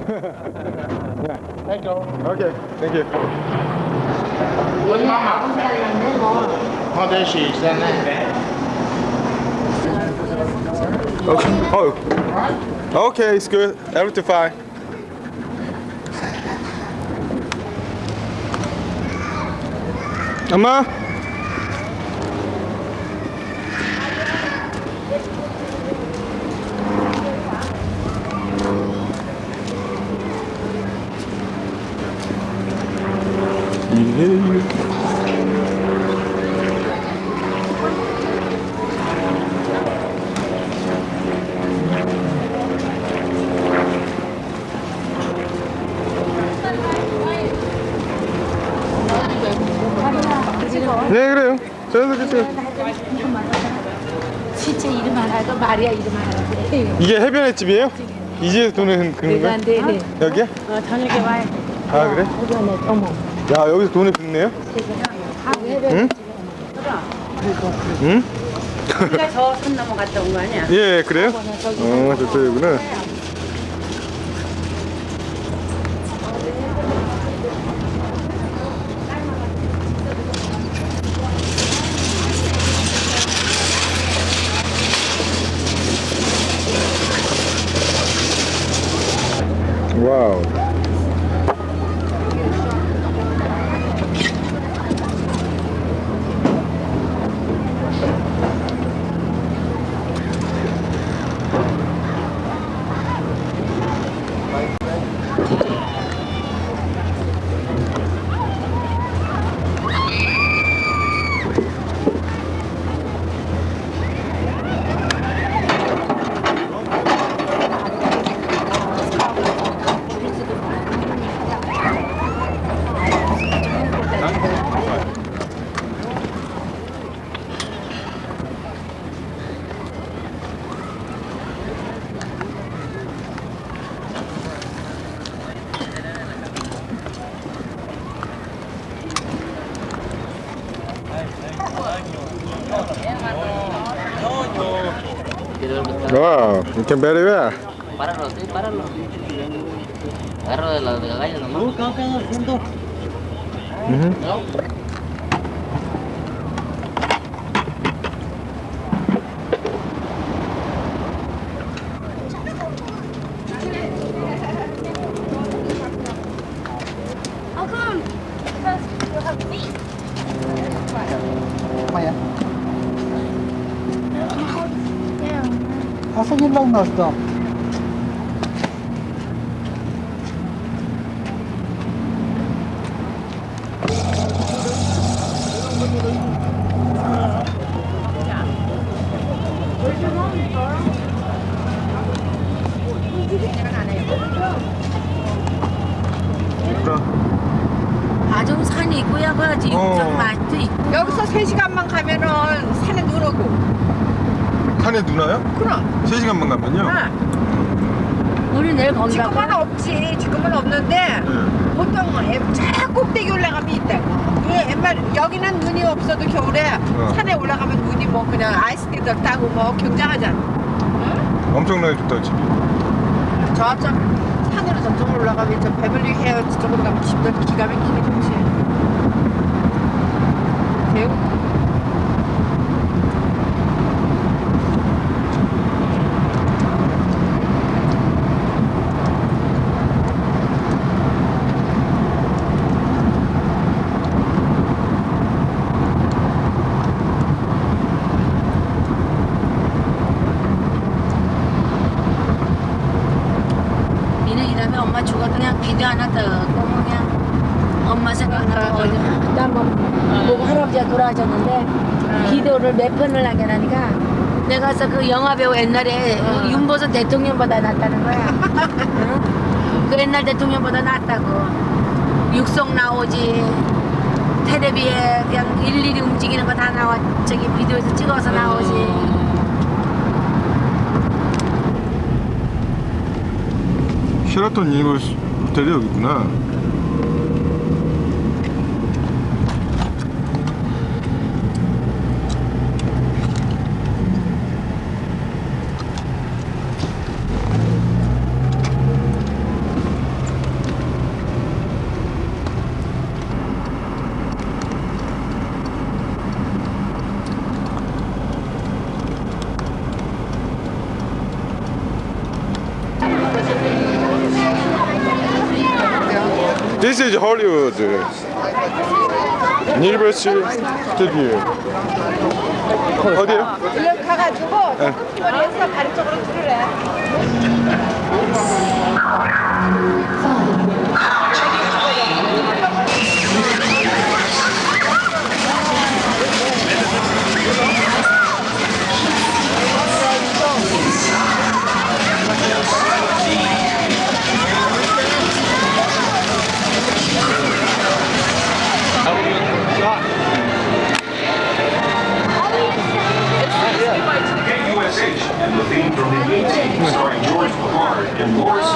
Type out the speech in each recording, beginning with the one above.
Thank you. Okay, thank you. With mama. How does she stand there? Okay. Oh. Okay, it's good. Everything fine. 엄마. 네, 그래요. 저도 그렇죠. 시체 이름 하나도 마리아 이름 하나도. 이게 해변의 집이에요? 이제 돈을 긁는 거야? 네. 여기야? 저녁에 와요. 아, 그래? 어머. 야, 여기서 돈을 긁네요? 응? 응? 우리가 저 선 넘어갔다 온 거 아니야? 예, 그래요? 저쪽이구나. 와우. Wow, you can very well. Páralo, sí, páralo. Agarro de la gallo nomás. Asa yun lang nasa? 아좀 산이 있고요. 그지 육정 맛도 있고. 여기서 3시간만 가면은 산에 눈 오고. 산에 누나요? 그럼. 3시간만 가면요? 우리 내일 거기 지금은 가고. 없지. 지금은 없는데 네. 보통 저 꼭대기 올라가면 있다고. 옛말 여기는 눈이 없어도 겨울에 산에 올라가면 눈이 뭐 그냥 아이스케이트 타고 뭐 굉장하잖아. 엄청나게 좋다, 집이. 저쪽 산으로 저쪽으로 올라가면 저 베벌리 헤어 저쪽으로 가면 집들 기가 막히게 좋지. 대우. 니는 이러면 엄마 죽어도 그냥 비도 하나 듣고 뭐 그냥 엄마 생각나고 어디 그때 한번 보고 할아버지가 돌아가셨는데 기도를 몇 편을 하게 하니까 내가 가서 그 영화배우 옛날에 윤보선 대통령보다 낫다는 거야. 응? 그 옛날 대통령보다 낫다고. 육성 나오지. 텔레비에 그냥 일일이 움직이는 거 다 나와. 저기 비디오에서 찍어서 나오지. 쉐라톤 유니버스 호텔이 여기 있구나. This is Hollywood. Universal Studio. 어디요? 일로 가가지고 머리에서 다른 쪽으로 들으래.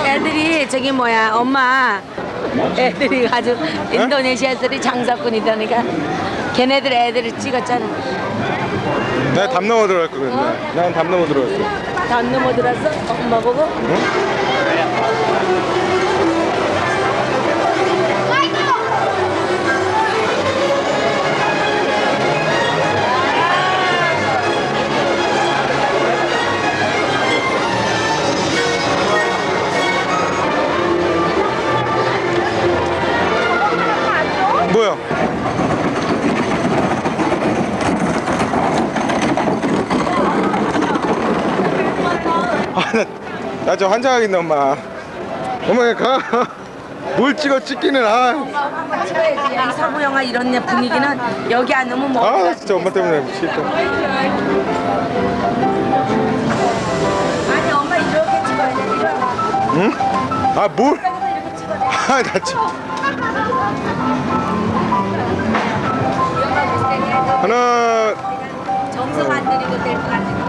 애들이 저기 뭐야 엄마 애들이 아주 인도네시아들이 장사꾼이다니까 걔네들 애들을 찍었잖아. 나 담 넘어 들어갈 거였는데. 난 담 넘어 들어갔어. 담 넘어 들었어? 엄마 보고? 뭐야? 나 저 환장하겠네 엄마. 엄마 가. 뭘 찍기는 한번 찍어야지. 이 서부 영화 이런 분위기는 여기 안 오면 뭐. 아 진짜 엄마 때문에 미치겠다. 아니 엄마 이렇게 찍어야 돼. 이렇게. 응? 아 뭘? 이렇게 찍어야 돼. 아 나 지금. 하나. 정성 안 들이고 될 것 같은데.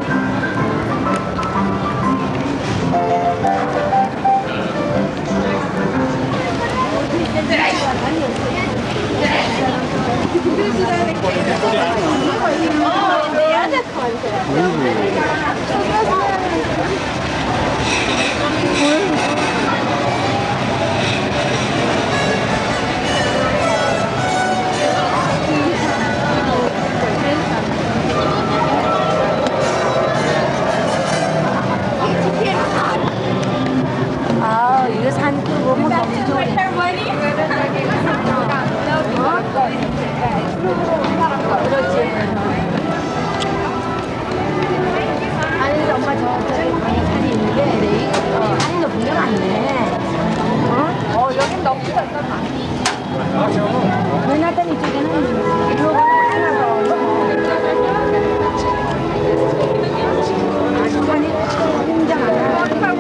아 이거 산 끄고 보면 너무 좋네. 아니 엄마 저기 방에 산이 있는데 산이 높은 게 많네. 여긴 넘치다 마. 맨하탄 이쪽에는 이거 하나 더. 아주머니 혼자 많아.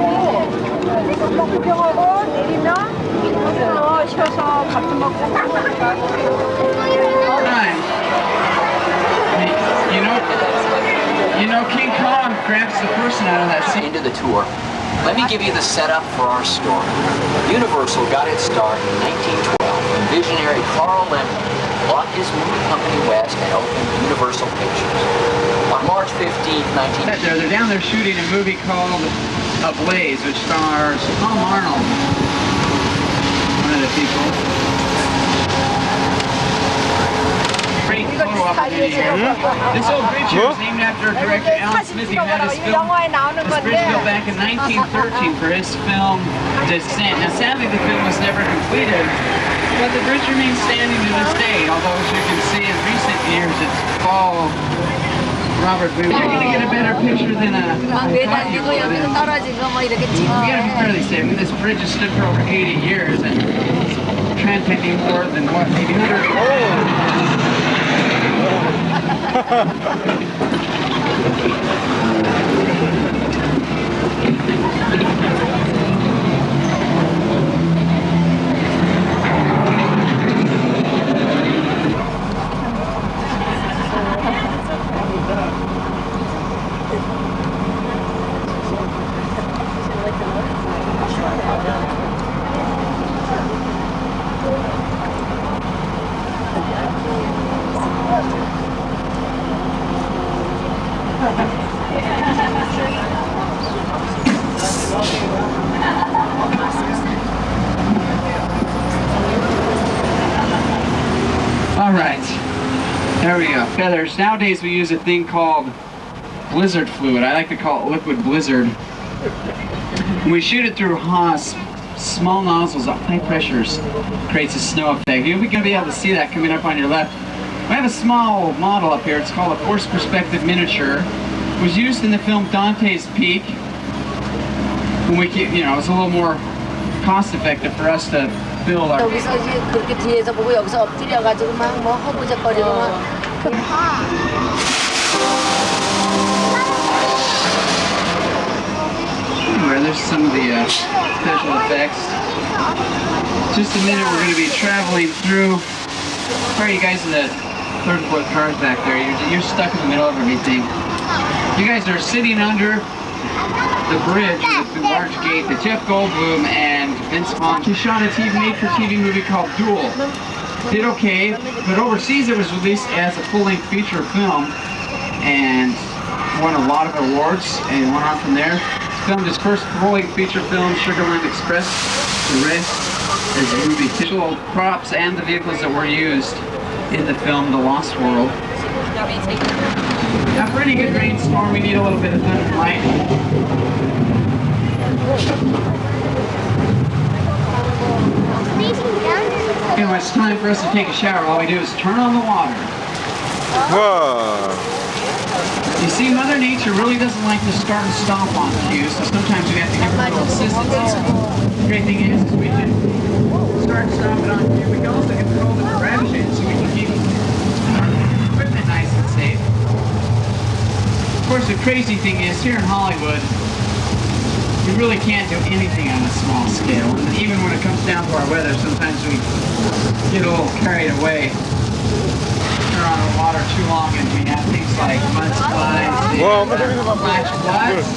뭐 구경하고 내리면 여기로 쉬어서 밥도 먹고. You know, King Kong grabs the person out of that scene. Into the tour. Let me give you the setup for our story. Universal got its start in 1912 when visionary Carl Laemmle bought his movie company West and opened Universal Pictures. On March 15, 19... They're down there shooting a movie called A Blaze, which stars Tom Arnold, one of the people. Great photo opportunity here. This old bridge here is named after director Alan Smith. He had this film, this bridge built back in 1913 for his film Descent. Now sadly the film was never completed, but the bridge remains standing to this day, although as you can see in recent years it's all Robert Booth. You're going to get a better picture than a 막 매달리고 여기서 떨어진 거 뭐 이렇게 찍어. we gotta be fairly safe. I mean, this bridge has stood for over 80 years and transmitting more than what, maybe 100? All right, there we go. Feathers. Nowadays we use a thing called blizzard fluid. I like to call it liquid blizzard. When we shoot it through Haas small nozzles at high pressures creates a snow effect. You're going to be able to see that coming up on your left. I have a small model up here. It's called a force perspective miniature. It was used in the film Dante's Peak. When we, you know, it's a little more cost effective for us to build our. 여기서 이제 그렇게 뒤에서 보고 여기서 엎드려가지고 막 뭐 허부적거리고 막. Anyway, there's some of the special effects. Just a minute, we're going to be traveling through. Sorry, you guys in the third and fourth cars back there. You're stuck in the middle of everything. You guys are sitting under the bridge with the large gate that Jeff Goldblum and Vince Vaughn. He shot a made-for-TV movie called Duel. Did okay, but overseas it was released as a full-length feature film and won a lot of awards and went on from there. He filmed his first full-length feature film, Sugarland Express. The rest is the movie. Visual props and the vehicles that were used in the film The Lost World. Now for any good rainstorm, we need a little bit of thunder and lightning. Okay, when it's time for us to take a shower, all we do is turn on the water. Whoa. You see, Mother Nature really doesn't like to start and stop on cue, so sometimes we have to give her a little assistance. The great thing is we can start and stop it on cue. We can also control the direction so we can keep equipment nice and safe. Of course, the crazy thing is, here in Hollywood, we really can't do anything on a small scale. And even when it comes down to our weather, sometimes we get a little carried away. Turn on the water too long and we have things like mudslides, Whoa, flash floods.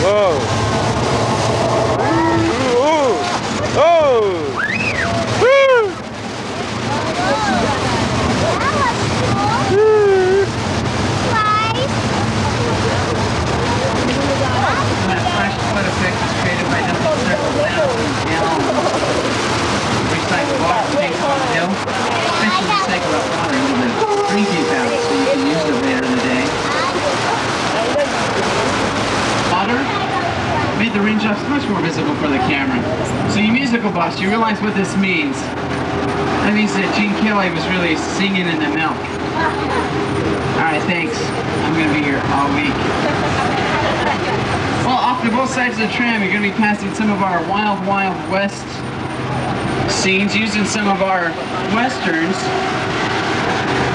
Whoa. Oh. That flash flood effect is created by dumping several thousand gallons of recycled water tanks on the hill. Especially recycle that water into the drinking fountain so you can use it later in the day. Water made the raindrops much more visible for the camera. So you musical buffs, you realize what this means. That means that Gene Kelly was really singing in the milk. Alright, thanks. I'm going to be here all week. Well, off to both sides of the tram, you're going to be passing some of our Wild Wild West scenes, using some of our westerns.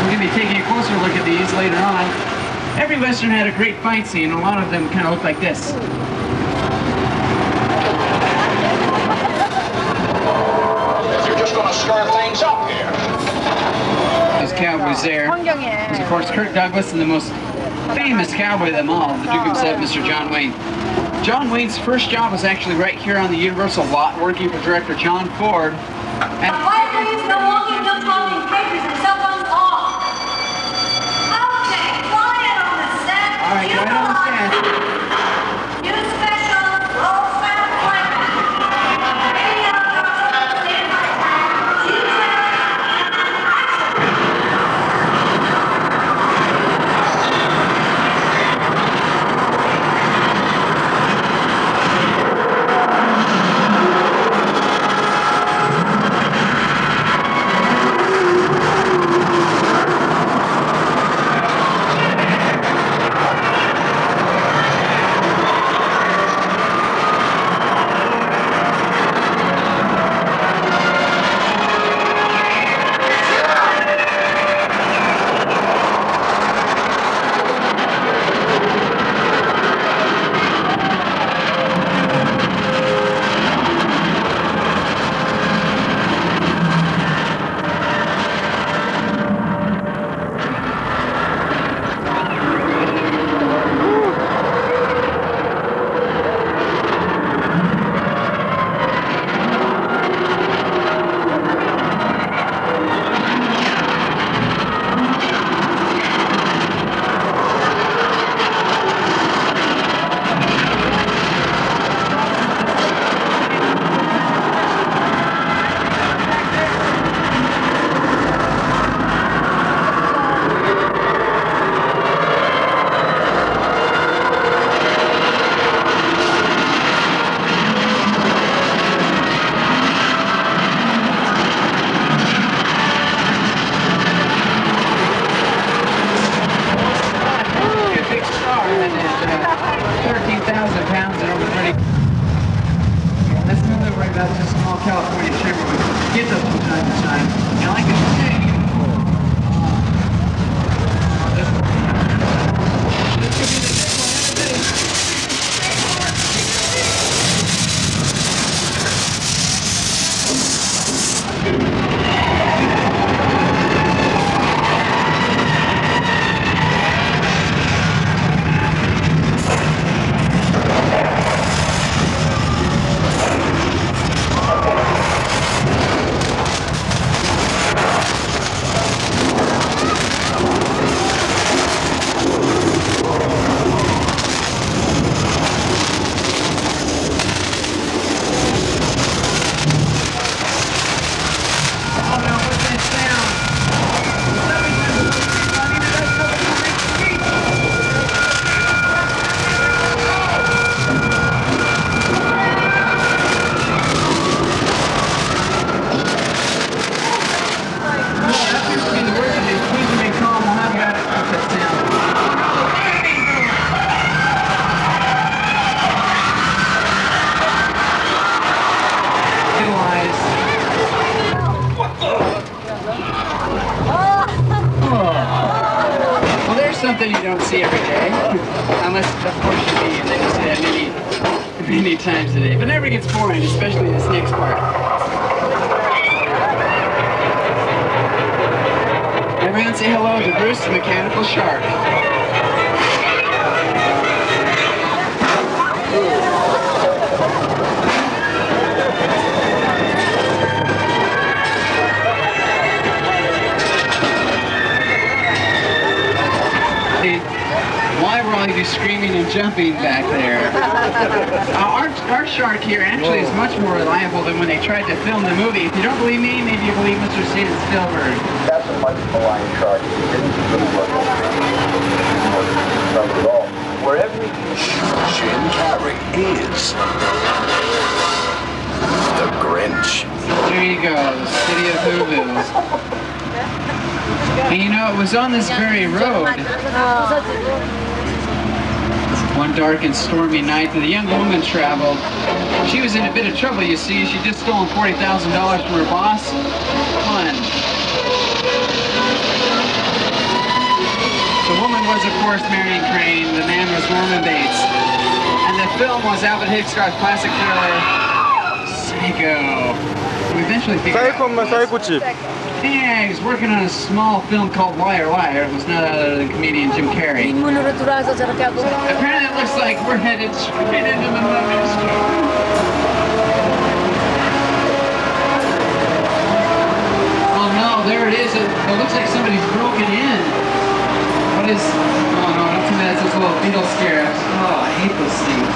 We're going to be taking a closer look at these later on. Every western had a great fight scene, and a lot of them kind of look like this. You're just going to stir things up here. Those cowboys there. There's, of course, Kirk Douglas and the most famous cowboy of them all, the Duke himself, Mr. John Wayne. John Wayne's first job was actually right here on the Universal lot, working for director John Ford. And Please no longer just holding papers and cell phones off. Okay, quiet on the set. all right, go ahead on the stand. New special, roll sound playback. Radio control, stand by time. Cue about this small California tripper which gets up from time to time. And like I was saying, this could be the big one in the city. Something you don't see every day, unless of course you leave, and then you see that many times a day. But never gets boring, especially this next part. Everyone say hello to Bruce the Mechanical Shark. Why were all of you screaming and jumping back there? Our shark here actually is much more reliable than when they tried to film the movie. If you don't believe me, maybe you believe Mr. Steven Spielberg. That's a much maligned shark. It didn't really work at all. Wherever Jim Carrey is the Grinch. There you go, the city of Hooville. And you know, it was on this very road, one dark and stormy night, that a young woman traveled. She was in a bit of trouble, you see. She'd just stolen $40,000 from her boss. Fun. The woman was, of course, Marion Crane. The man was Norman Bates. And the film was Alfred Hitchcock's classic thriller, Psycho. We eventually figured 사이코 엄마 사이코집. Yeah, he's working on a small film called Liar Liar. It was none other than comedian Jim Carrey. 문으로 들어와서 저렇게 하고. Apparently it looks like we're headed straight into the movie store. Oh no, there it is. It looks like somebody's broken in. What is... Oh no, don't tell me that's those little beetle scarabs. Oh, I hate those things.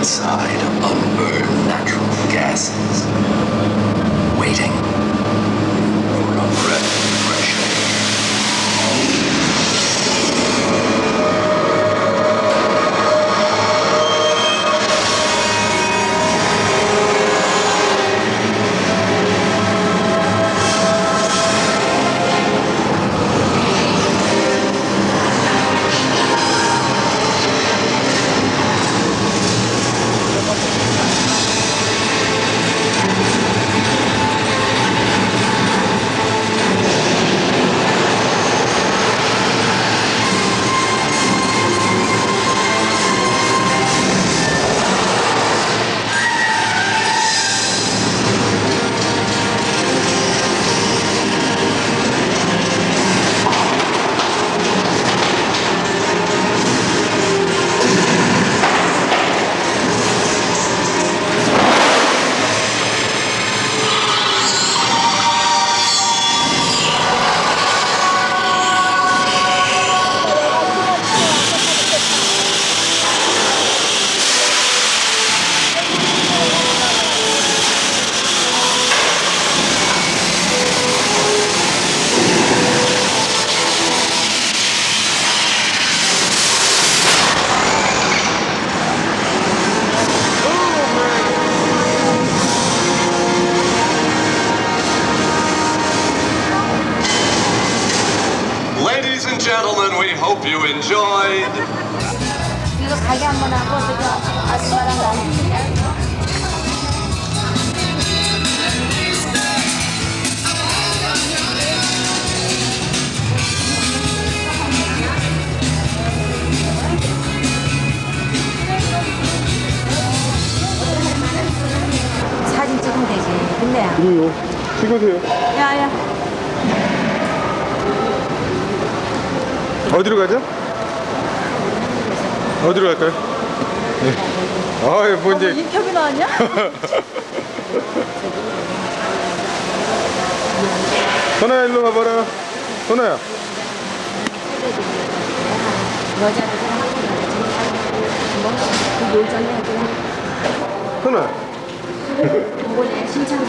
inside unburned natural gases, waiting for a breath of fresh 그래요. 찍으세요. 야야. 어디로 가죠? 어디로 갈까요? 네. 아, 뭐 이제 인터뷰 나왔냐? 선아야 일로 와봐라. 선아야. 선아. 이번에 신청을